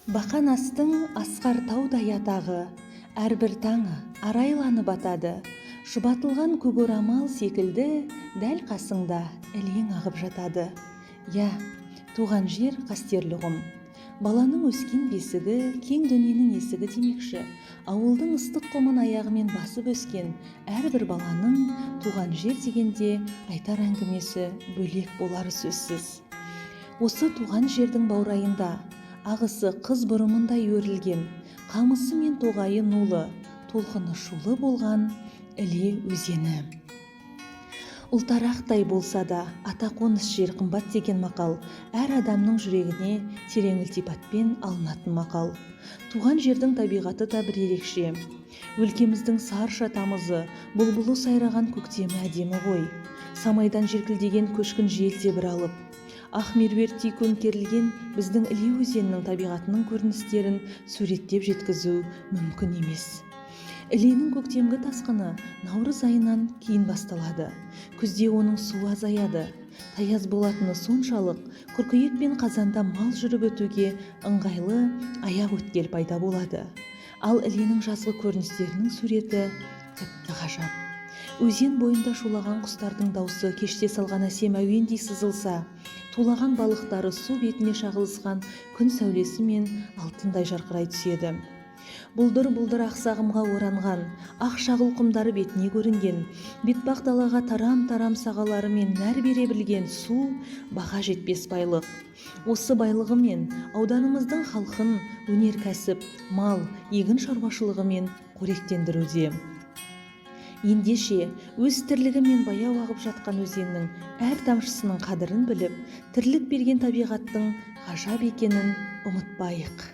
Бақан астың асқар таудай атағы, әрбір таңы арайланып атады. Шұбатылған көк орамал секілді, дәл қасыңда ілең ағып жатады. Я, туған жер қастерлі ұғым. Баланың өскен бесігі, кең дүниенің есігі демекші. Ауылдың ыстық құмын аяғымен басып өскен әрбір баланың туған жер дегенде айтар әңгімесі бөлек болары сөзсіз. Осы туған жердің баурайында ағысы қыз бұрымындай өрілген, қамысы мен тоғайы нулы, толқыны шулы болған Іле өзені. Ұлтарақтай болса да ата қоныс жер қымбат деген мақал әр адамның жүрегіне терең ілтипатпен алынатын мақал. Туған жердің табиғаты да бір ерекше. Өлкеміздің сарша тамызы, бұлбұлы сайраған көктемі әдемі ғой. Самайдан желкілдеген көшкін жел де бір алып. Ақ меруерттей көмкерілген біздің Іле өзенінің табиғатының көріністерін суреттеп жеткізу мүмкін емес. Іленің көктемгі тасқыны наурыз айынан кейін басталады. Күзде оның суы азаяды. Таяз болатыны соншалық, қыркүйек пен қазанда мал жүріп өтуге ыңғайлы аяқ өткел пайда болады. Ал Іленің жазғы көріністерінің суреті тіпті ғажап. Өзен бойында шулаған құстардың даусы кеште салған әсем әуендей сызылса, тулаған балықтары су бетіне шағылысқан күн сәулесі мен алтындай жарқырай түседі. Бұлдыр-бұлдыр ақсағымға оранған, ақ шағыл құмдары бетіне көрінген, бетпақ далаға тарам-тарам сағалары мен нәр бере білген су баға жетпес байлық. Осы байлығымен ауданымыздың халқын өнеркәсіп, мал, егін шаруашылығымен қоректендіруде. Ендеше өз тірлігімен баяу ағып жатқан өзеннің әр тамшысының қадірін біліп, тірлік берген табиғаттың ғажап екенін ұмытпайық.